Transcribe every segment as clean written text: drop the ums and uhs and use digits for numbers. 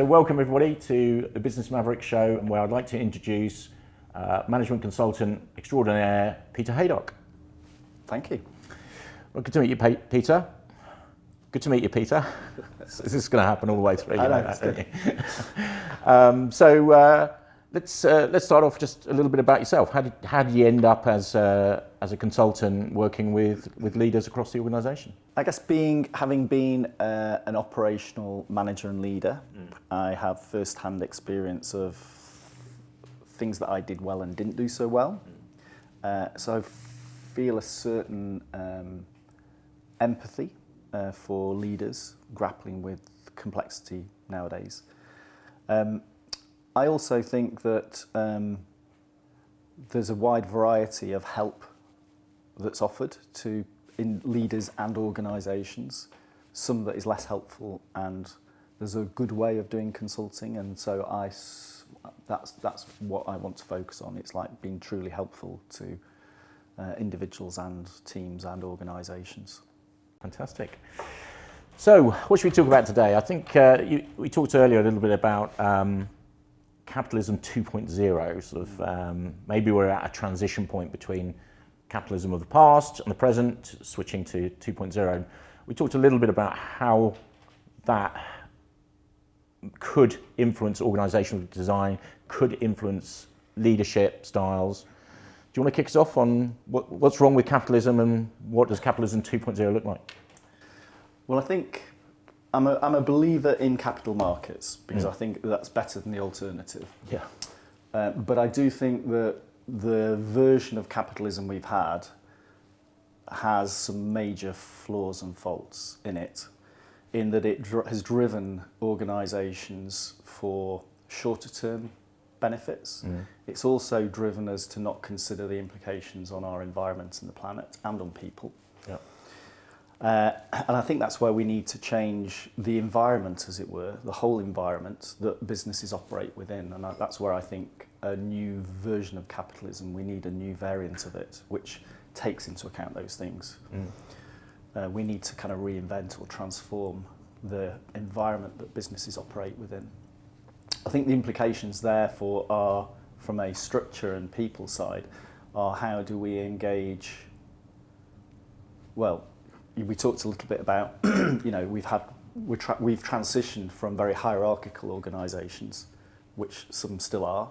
So welcome everybody to the Business Maverick show, where I'd like to introduce management consultant extraordinaire Peter Haydock. Thank you. Well, good to meet you, Peter. Good to meet you, Peter. This is going to happen all the way through. Let's start off just a little bit about yourself. How did you end up as a consultant working with leaders across the organisation? I guess having been an operational manager and leader, I have first-hand experience of things that I did well and didn't do so well. So I feel a certain empathy for leaders grappling with complexity nowadays. I also think that there's a wide variety of help that's offered to leaders and organisations, some that is less helpful, and there's a good way of doing consulting, and so that's what I want to focus on. It's like being truly helpful to individuals and teams and organisations. Fantastic. So what should we talk about today? I think we talked earlier a little bit about Capitalism 2.0, sort of maybe we're at a transition point between capitalism of the past and the present, switching to 2.0. We talked a little bit about how that could influence organisational design, could influence leadership styles. Do you want to kick us off on what's wrong with capitalism and what does Capitalism 2.0 look like? Well, I think I'm a believer in capital markets because I think that's better than the alternative. Yeah. But I do think that the version of capitalism we've had has some major flaws and faults in it, in that it has driven organisations for shorter-term benefits. It's also driven us to not consider the implications on our environment and the planet and on people. Yeah. And I think that's where we need to change the environment, as it were, the whole environment that businesses operate within. And that's where I think a new version of capitalism, we need a new variant of it, which takes into account those things. We need to kind of reinvent or transform the environment that businesses operate within. I think the implications therefore are, from a structure and people side, are how do we engage, well, we talked a little bit about, we've transitioned from very hierarchical organisations, which some still are,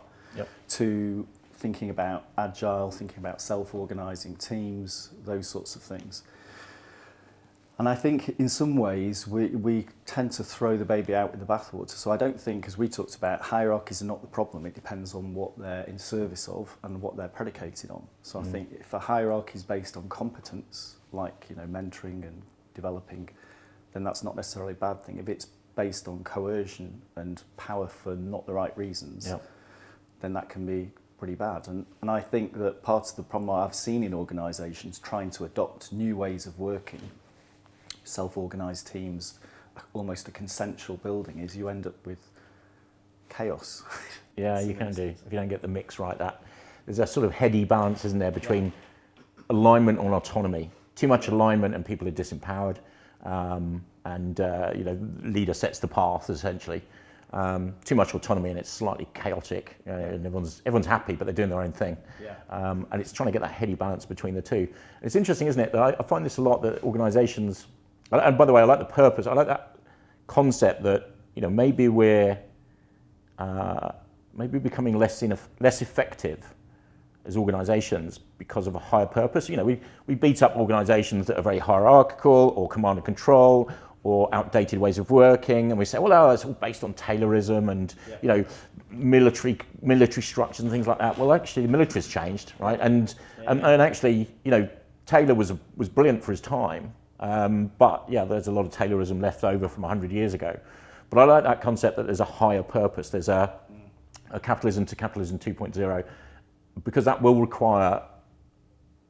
to thinking about agile, thinking about self-organising teams, those sorts of things. And I think in some ways we tend to throw the baby out with the bathwater. So I don't think, as we talked about, hierarchies are not the problem. It depends on what they're in service of and what they're predicated on. So I think if a hierarchy is based on competence, like mentoring and developing, then that's not necessarily a bad thing. If it's based on coercion and power for not the right reasons, then that can be pretty bad. And I think that part of the problem I've seen in organisations trying to adopt new ways of working, self-organised teams, almost a consensual building, is you end up with chaos. Yeah, you can do. If you don't get the mix right, there's a sort of heady balance, isn't there, between alignment and autonomy. Too much alignment and people are disempowered, leader sets the path essentially. Too much autonomy and it's slightly chaotic, and everyone's happy but they're doing their own thing. And it's trying to get that heady balance between the two. And it's interesting, isn't it, that I find this a lot, that organisations, and by the way, I like the purpose, I like that concept that maybe we're becoming less effective as organisations because of a higher purpose. We beat up organisations that are very hierarchical or command and control or outdated ways of working, and we say, well, it's all based on Taylorism and military structures and things like that. Well, actually, the military's changed, right? And actually, Taylor was brilliant for his time, but there's a lot of Taylorism left over from 100 years ago. But I like that concept that there's a higher purpose. There's a capitalism to Capitalism 2.0. Because that will require,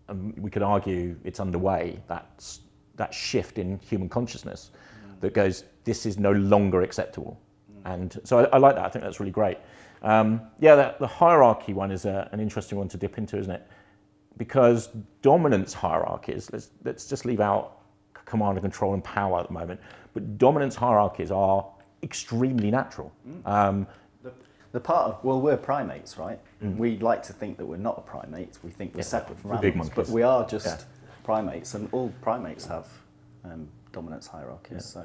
and we could argue it's underway, that shift in human consciousness that goes, this is no longer acceptable. And so I like that. I think that's really great. The hierarchy one is an interesting one to dip into, isn't it? Because dominance hierarchies, let's just leave out command and control and power at the moment, but dominance hierarchies are extremely natural. The part of, well, we're primates, right? We like to think that we're not a primate. We think we're separate from animals, but we are just primates, and all primates have dominance hierarchies. So,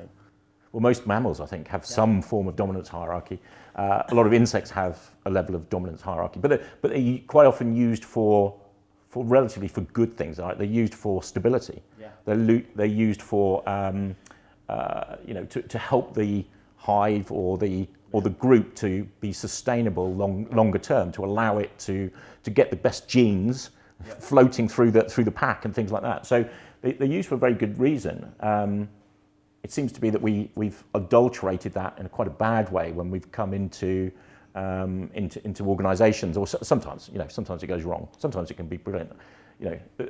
well, most mammals, I think, have some form of dominance hierarchy. A lot of insects have a level of dominance hierarchy, but they're quite often used for relatively for good things. Right? They're used for stability. Yeah. They're used for to help the hive or the group to be sustainable longer term, to allow it to get the best genes floating through the pack and things like that. So they're used for a very good reason. It seems to be that we've adulterated that in quite a bad way when we've come into organisations, or sometimes it goes wrong. Sometimes it can be brilliant,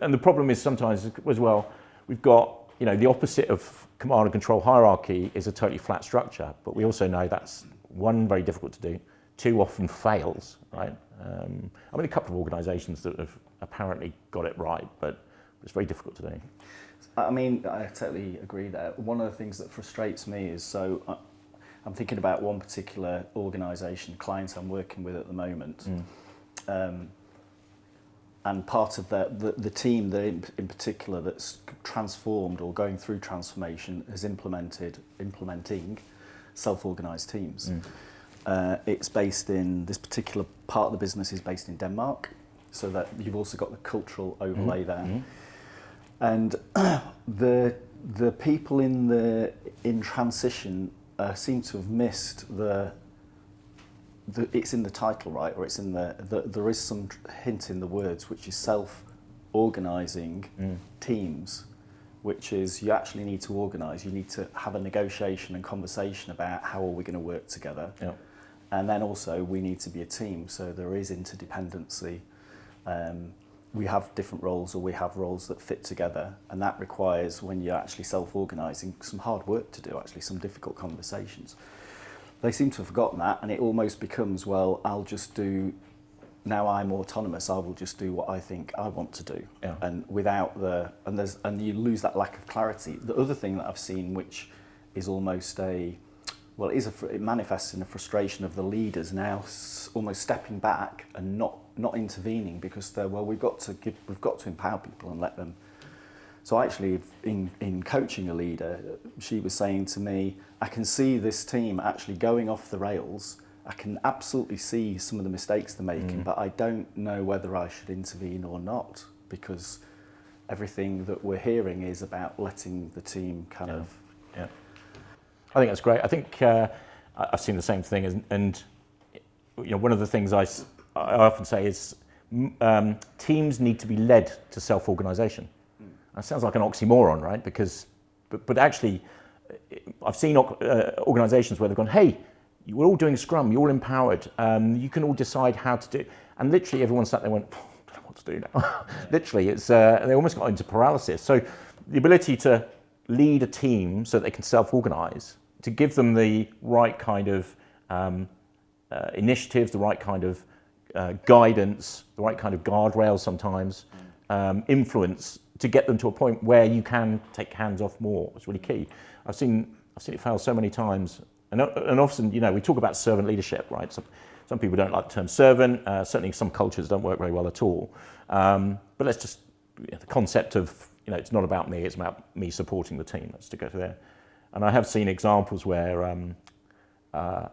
And the problem is sometimes as well, we've got the opposite of command and control hierarchy is a totally flat structure, but we also know that's one, very difficult to do. Two, often fails, right? A couple of organisations that have apparently got it right, but it's very difficult to do. I totally agree there. One of the things that frustrates me is, I'm thinking about one particular organisation, clients I'm working with at the moment, and part of the team that in particular that's transformed or going through transformation is implementing self-organised teams. It's based in, this particular part of the business is based in Denmark, so that you've also got the cultural overlay there. And the people in transition seem to have missed it's in the title, right? Or it's in there is some hint in the words, which is self-organising teams, which is you actually need to organise. You need to have a negotiation and conversation about how are we going to work together. Yep. And then also we need to be a team, so there is interdependency. We have different roles, or we have roles that fit together, and that requires, when you're actually self-organising, some hard work to do, actually, some difficult conversations. They seem to have forgotten that, and it almost becomes, well, now I'm autonomous, I will just do what I think I want to do. Yeah. And and you lose that lack of clarity. The other thing that I've seen, which is almost it manifests in a frustration of the leaders now almost stepping back and not intervening, because we've got to empower people and let them. So actually, in coaching a leader, she was saying to me, I can see this team actually going off the rails. I can absolutely see some of the mistakes they're making, but I don't know whether I should intervene or not, because everything that we're hearing is about letting the team kind of. Yeah. I think that's great. I think I've seen the same thing, and one of the things I often say is teams need to be led to self-organisation. That sounds like an oxymoron, right? But actually, I've seen organisations where they've gone, hey, we're all doing Scrum, you're all empowered, you can all decide how to do it. And literally everyone sat there and went, I don't know what to do now. Literally, they almost got into paralysis. So the ability to lead a team so that they can self-organise, to give them the right kind of initiatives, the right kind of guidance, the right kind of guardrails sometimes, influence, to get them to a point where you can take hands off more. It's really key. I've seen it fail so many times, and often, we talk about servant leadership, right? Some people don't like the term servant. Certainly, some cultures don't work very well at all. But let's just the concept of it's not about me; it's about me supporting the team. Let's to go to there. And I have seen examples where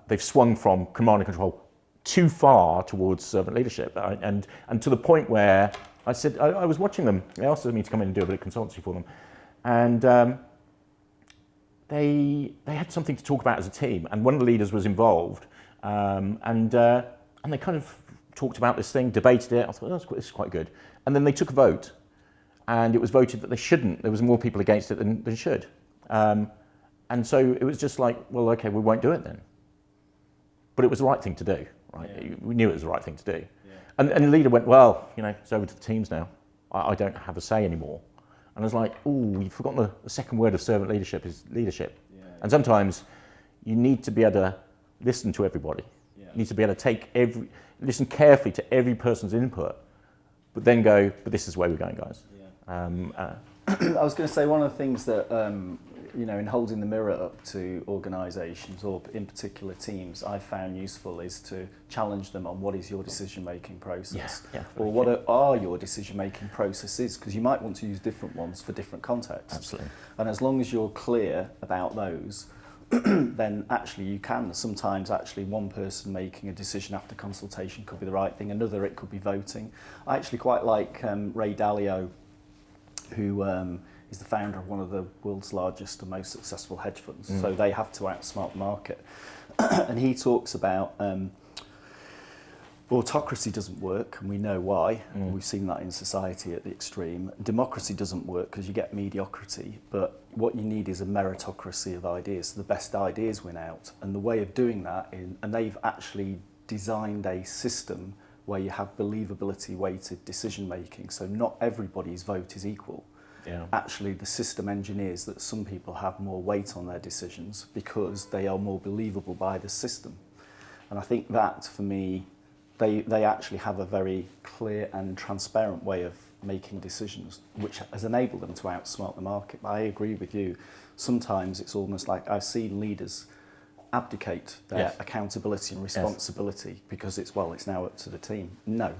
they've swung from command and control too far towards servant leadership, and to the point where I said I was watching them. They asked me to come in and do a bit of consultancy for them, and they had something to talk about as a team, and one of the leaders was involved, and they kind of talked about this thing, debated it. I thought, this is quite good, and then they took a vote, and it was voted that they shouldn't. There was more people against it than should, and so it was just like, well, okay, we won't do it then. But it was the right thing to do, right? Yeah. We knew it was the right thing to do. Yeah. And the leader went, well, it's over to the teams now. I don't have a say anymore. And I was like, you've forgotten the second word of servant leadership is leadership. Yeah. And sometimes you need to be able to listen to everybody. Yeah. You need to be able to listen carefully to every person's input, but then go, but this is where we're going, guys. Yeah. I was going to say one of the things that in holding the mirror up to organisations or in particular teams, I've found useful is to challenge them on what is your decision-making process, or what are your decision-making processes, because you might want to use different ones for different contexts. Absolutely. And as long as you're clear about those, then actually you can sometimes actually one person making a decision after consultation could be the right thing, another it could be voting. I actually quite like Ray Dalio, who is the founder of one of the world's largest and most successful hedge funds. So they have to outsmart the market. And he talks about autocracy doesn't work, and we know why. We've seen that in society at the extreme. Democracy doesn't work because you get mediocrity, but what you need is a meritocracy of ideas. So the best ideas win out. And the way of doing that and they've actually designed a system where you have believability weighted decision making. So not everybody's vote is equal. Yeah. Actually, the system engineers that some people have more weight on their decisions because they are more believable by the system. And I think that, for me, they actually have a very clear and transparent way of making decisions, which has enabled them to outsmart the market. But I agree with you. Sometimes it's almost like I've seen leaders abdicate their accountability and responsibility because it's now up to the team. No,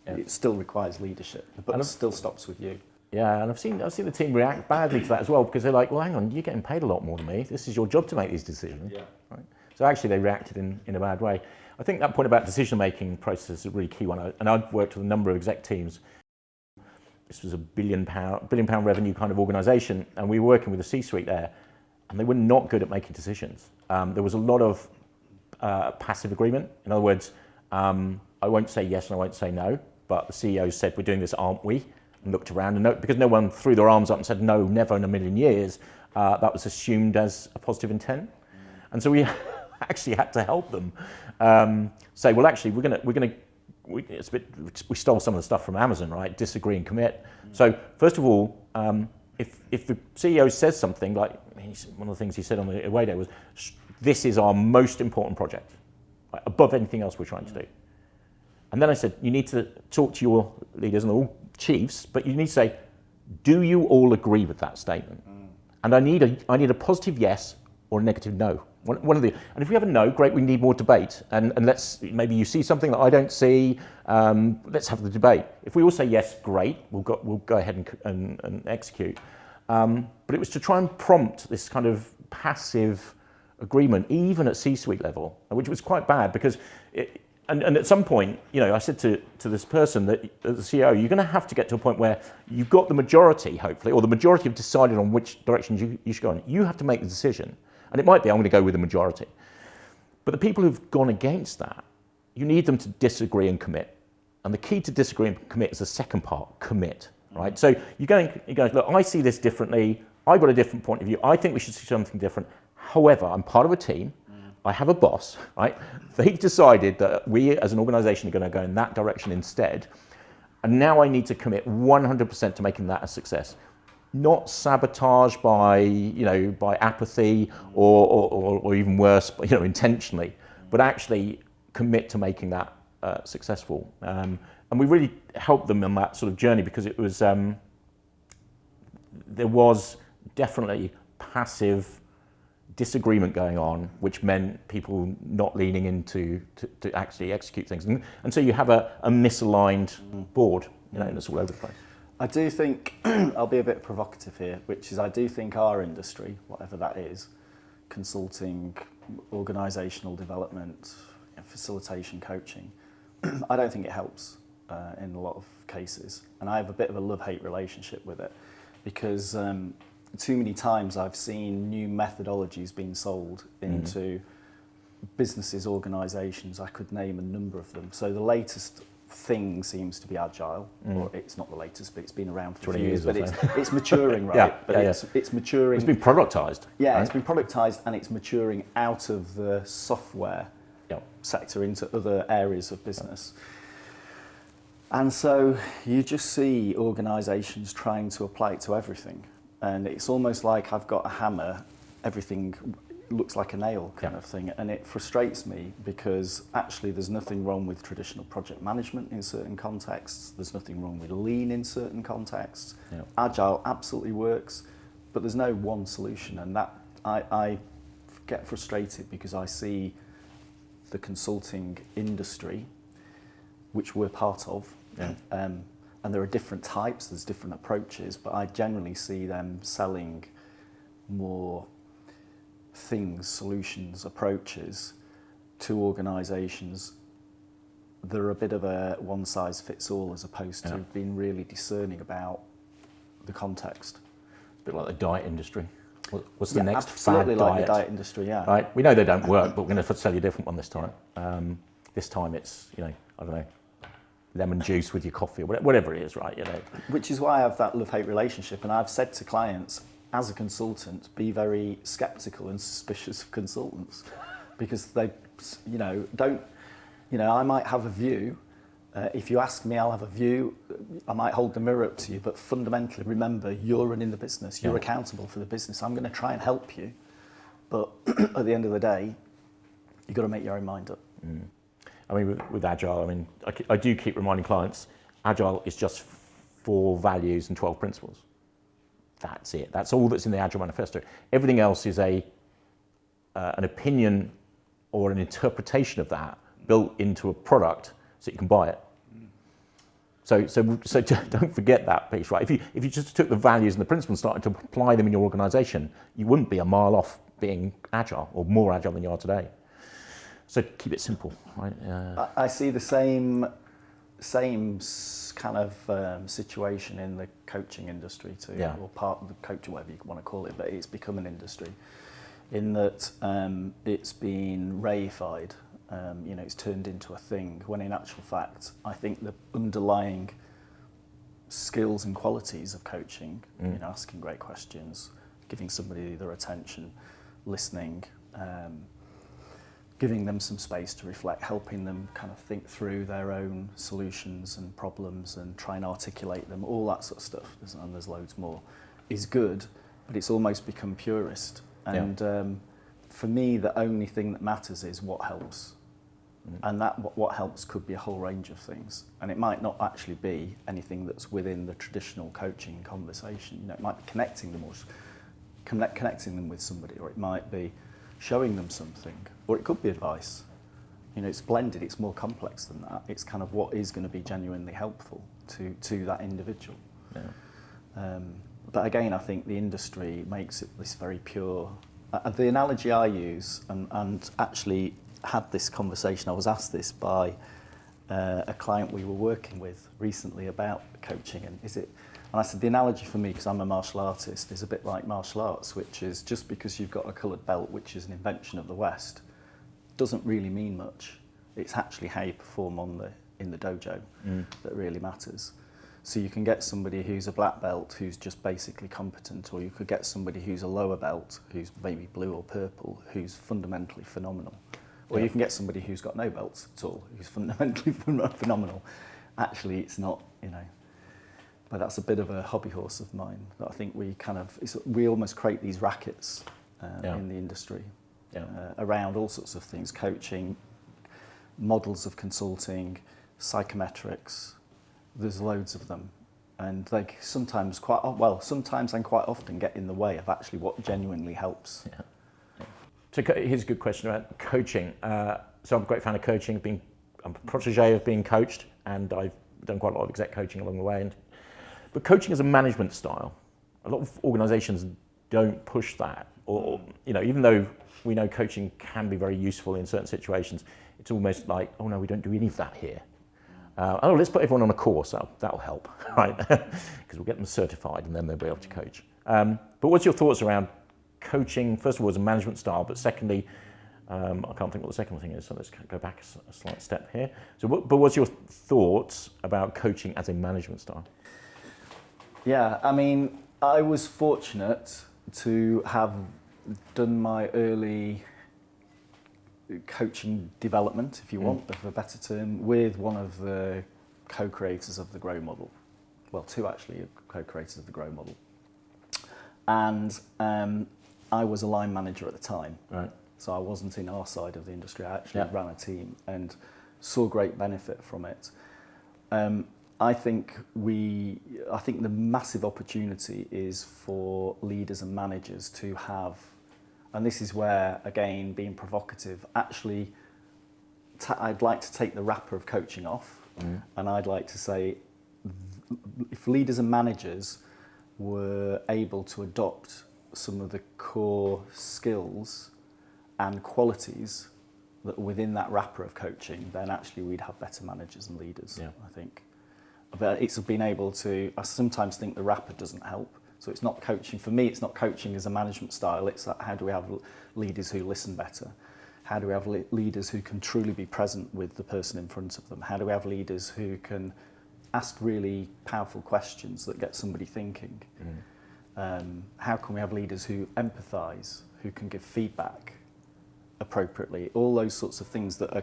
it still requires leadership, but it still stops with you. Yeah, and I've seen the team react badly to that as well, because they're like, well, hang on, you're getting paid a lot more than me. This is your job to make these decisions. Yeah. Right? So actually they reacted in a bad way. I think that point about decision-making process is a really key one. And I've worked with a number of exec teams. This was a billion pound revenue kind of organisation, and we were working with the C-suite there, and they were not good at making decisions. There was a lot of passive agreement. In other words, I won't say yes and I won't say no, but the CEO said, we're doing this, aren't we? And looked around, and because no one threw their arms up and said, no, never in a million years, that was assumed as a positive intent. And so we actually had to help them say, well, actually, we stole some of the stuff from Amazon, right? Disagree and commit. So first of all, if the CEO says something like, one of the things he said on the away day was, this is our most important project, right, above anything else we're trying to do. And then I said, you need to talk to your leaders and all chiefs, but you need to say, do you all agree with that statement? And I need a positive yes or a negative no. One of the, and if we have a no, great, we need more debate. And maybe you see something that I don't see, let's have the debate. If we all say yes, great, we'll go ahead and execute. But it was to try and prompt this kind of passive agreement, even at C-suite level, which was quite bad because and at some point, I said to this person, that the CEO, you're going to have to get to a point where you've got the majority, hopefully, or the majority have decided on which direction you should go in. You have to make the decision. And it might be, I'm going to go with the majority. But the people who've gone against that, you need them to disagree and commit. And the key to disagree and commit is the second part, commit, right? So you're going, look, I see this differently. I've got a different point of view. I think we should see something different. However, I'm part of a team. I have a boss, right? They've decided that we as an organisation are going to go in that direction instead. And now I need to commit 100% to making that a success. Not sabotage by apathy or even worse, intentionally, but actually commit to making that successful. And we really helped them on that sort of journey because it was there was definitely passive disagreement going on, which meant people not leaning into to actually execute things, and so you have a misaligned board, and it's all over the place. I do think, I'll be a bit provocative here, which is I do think our industry, whatever that is, consulting, organisational development, facilitation, coaching, I don't think it helps in a lot of cases. And I have a bit of a love-hate relationship with it because too many times I've seen new methodologies being sold into businesses, organisations. I could name a number of them. So the latest thing seems to be agile, or it's not the latest, but it's been around for 20 years, but it's maturing, right? It's maturing. It's been productized. Yeah, right? It's been productized and it's maturing out of the software sector into other areas of business. And so you just see organisations trying to apply it to everything. And it's almost like I've got a hammer, everything looks like a nail kind of thing, and it frustrates me because actually there's nothing wrong with traditional project management in certain contexts, there's nothing wrong with lean in certain contexts, agile absolutely works, but there's no one solution, and that I get frustrated because I see the consulting industry, which we're part of, and there are different types, there's different approaches, but I generally see them selling more things, solutions, approaches to organisations that are a bit of a one-size-fits-all as opposed to being really discerning about the context. A bit like the diet industry. What's the next absolutely fad like diet? the diet industry, yeah. Right, we know they don't work, but we're going to sell you a different one this time. This time it's, I don't know, lemon juice with your coffee, or whatever it is, right? Which is why I have that love-hate relationship, and I've said to clients, as a consultant, be very sceptical and suspicious of consultants, because they, don't, I might have a view. If you ask me, I'll have a view. I might hold the mirror up to you, but fundamentally, remember, you're running the business. You're accountable for the business. I'm going to try and help you, but at the end of the day, you've got to make your own mind up. Mm. I mean, with Agile, I do keep reminding clients, Agile is just 4 values and 12 principles. That's it. That's all that's in the Agile Manifesto. Everything else is an opinion or an interpretation of that built into a product so you can buy it. So don't forget that piece, right? If you just took the values and the principles and started to apply them in your organisation, you wouldn't be a mile off being Agile or more Agile than you are today. So keep it simple, right? I see the same kind of situation in the coaching industry too, or part of the coaching, whatever you want to call it, but it's become an industry in that it's been reified. It's turned into a thing, when in actual fact, I think the underlying skills and qualities of coaching, asking great questions, giving somebody their attention, listening, giving them some space to reflect, helping them kind of think through their own solutions and problems and try and articulate them, all that sort of stuff, and there's loads more, is good, but it's almost become purist. And for me, the only thing that matters is what helps. And that what helps could be a whole range of things. And it might not actually be anything that's within the traditional coaching conversation. It might be connecting them, or connecting them with somebody, or it might be showing them something, or it could be advice. It's blended, it's more complex than that. It's kind of what is going to be genuinely helpful to that individual. But again, I think the industry makes it this very pure. The analogy I use, and actually had this conversation, I was asked this by a client we were working with recently about coaching, and I said, the analogy for me, because I'm a martial artist, is a bit like martial arts, which is just because you've got a coloured belt, which is an invention of the West, doesn't really mean much. It's actually how you perform in the dojo that really matters. So you can get somebody who's a black belt who's just basically competent, or you could get somebody who's a lower belt who's maybe blue or purple who's fundamentally phenomenal. Or you can get somebody who's got no belts at all who's fundamentally phenomenal. Actually, it's not, but that's a bit of a hobby horse of mine that I think we almost create these rackets in the industry around all sorts of things: coaching, models of consulting, psychometrics. There's loads of them, and they sometimes and quite often get in the way of actually what genuinely helps. So here's a good question about coaching. So I'm a great fan of coaching. I'm a protege of being coached, and I've done quite a lot of exec coaching along the way. But coaching as a management style, a lot of organisations don't push that. Or even though we know coaching can be very useful in certain situations, it's almost like, oh no, we don't do any of that here. Let's put everyone on a course. That'll help, right? Because we'll get them certified, and then they'll be able to coach. But what's your thoughts around coaching, first of all, as a management style, but secondly, I can't think what the second thing is, so let's go back a slight step here. But what's your thoughts about coaching as a management style? Yeah, I was fortunate to have done my early coaching development, if you want, of a better term, with one of the co-creators of the Grow model. Well, 2 actually co-creators of the Grow model. And I was a line manager at the time, right. So I wasn't in our side of the industry. I actually ran a team and saw great benefit from it. I think the massive opportunity is for leaders and managers to have, and this is where, again, being provocative, actually, I'd like to take the wrapper of coaching off, and I'd like to say, if leaders and managers were able to adopt some of the core skills and qualities that are within that wrapper of coaching, then actually we'd have better managers and leaders, I think. But it's been able to, I sometimes think the wrapper doesn't help. So it's not coaching, for me it's not coaching as a management style, it's that how do we have leaders who listen better? How do we have leaders who can truly be present with the person in front of them? How do we have leaders who can ask really powerful questions that get somebody thinking? How can we have leaders who empathise, who can give feedback appropriately? All those sorts of things that are,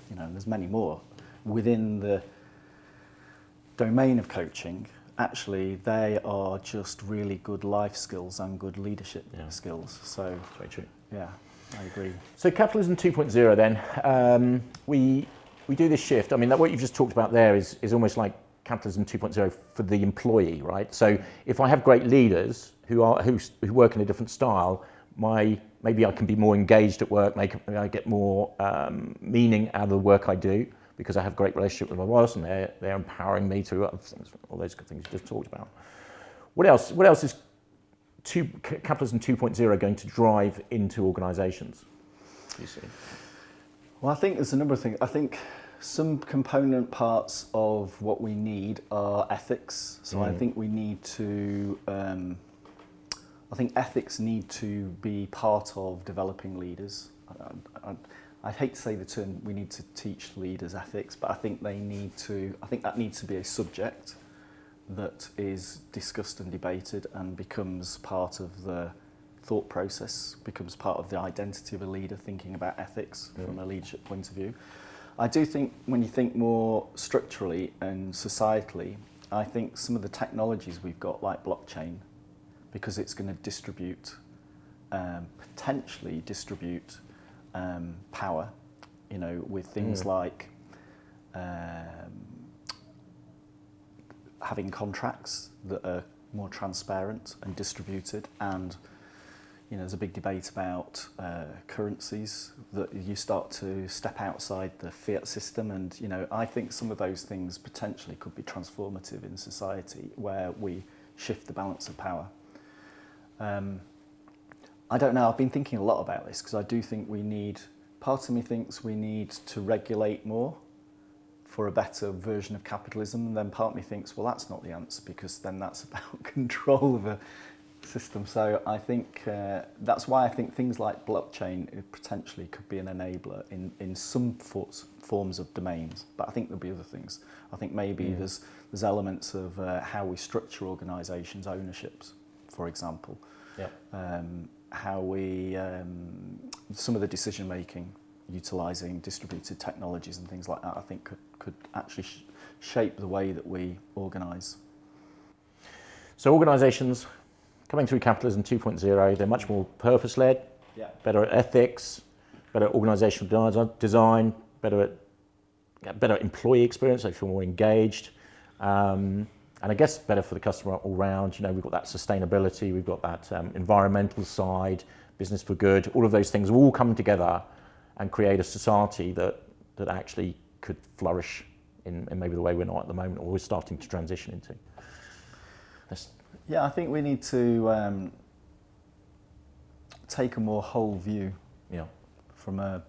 and there's many more, within the domain of coaching, actually they are just really good life skills and good leadership skills. So, very true. Yeah, I agree. So Capitalism 2.0 then, we do this shift. I mean, what you've just talked about there is almost like Capitalism 2.0 for the employee, right? So if I have great leaders who work in a different style, maybe I can be more engaged at work, I get more meaning out of the work I do because I have a great relationship with my boss and they're empowering me through other things, all those good things you just talked about. What else is Capitalism 2.0 going to drive into organisations, you see? Well, I think there's a number of things. I think some component parts of what we need are ethics. So I think we need to, I think ethics need to be part of developing leaders. I hate to say the term, we need to teach leaders ethics, but I think that needs to be a subject that is discussed and debated and becomes part of the thought process, becomes part of the identity of a leader, thinking about ethics from a leadership point of view. I do think when you think more structurally and societally, I think some of the technologies we've got, like blockchain, because it's going to potentially distribute power, with things like having contracts that are more transparent and distributed, and there's a big debate about currencies, that you start to step outside the fiat system, and I think some of those things potentially could be transformative in society where we shift the balance of power. I don't know, I've been thinking a lot about this because I do think part of me thinks we need to regulate more for a better version of capitalism, and then part of me thinks, well, that's not the answer because then that's about control of a system. So I think that's why I think things like blockchain potentially could be an enabler in some forms of domains, but I think there'll be other things. I think maybe there's elements of how we structure organisations' ownerships, for example. How we some of the decision making utilising distributed technologies and things like that, I think could actually shape the way that we organise. So organisations coming through Capitalism 2.0, they're much more purpose-led, better at ethics, better at organisational design, better employee experience, they feel more engaged, and I guess better for the customer all round. We've got that sustainability, we've got that environmental side, business for good, all of those things all come together and create a society that actually could flourish in maybe the way we're not at the moment, or we're starting to transition into. I think we need to take a more whole view from a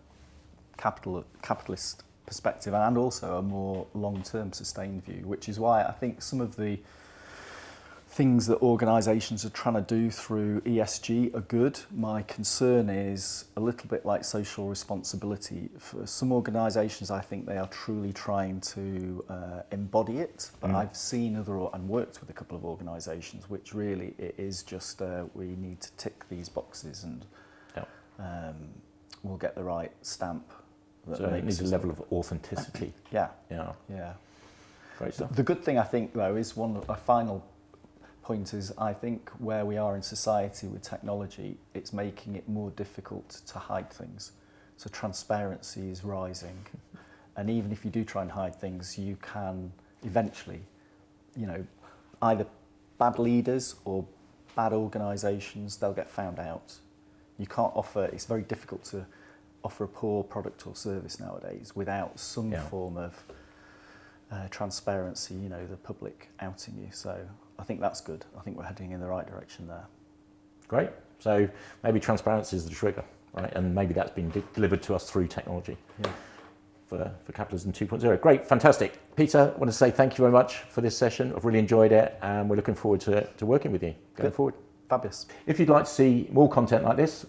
capitalist perspective, and also a more long-term sustained view, which is why I think some of the things that organisations are trying to do through ESG are good. My concern is a little bit like social responsibility. For some organisations, I think they are truly trying to embody it, but I've seen and worked with a couple of organisations which really it is just we need to tick these boxes and we'll get the right stamp. So it needs a level of authenticity. Yeah. Great stuff. The good thing I think though is a final point is I think where we are in society with technology, it's making it more difficult to hide things. So transparency is rising, and even if you do try and hide things, you can eventually you know, either bad leaders or bad organisations, they'll get found out. You can't offer, it's very difficult to offer a poor product or service nowadays without some form of transparency, you know, the public outing you. So I think that's good. I think we're heading in the right direction there. Great. So maybe transparency is the trigger, right? And maybe that's been delivered to us through technology. Yeah. For Capitalism 2.0. Great, fantastic. Peter, I want to say thank you very much for this session. I've really enjoyed it, and we're looking forward to working with you going forward. Fabulous. If you'd like to see more content like this,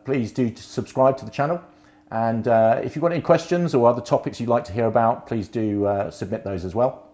please do subscribe to the channel. And if you've got any questions or other topics you'd like to hear about, please do submit those as well.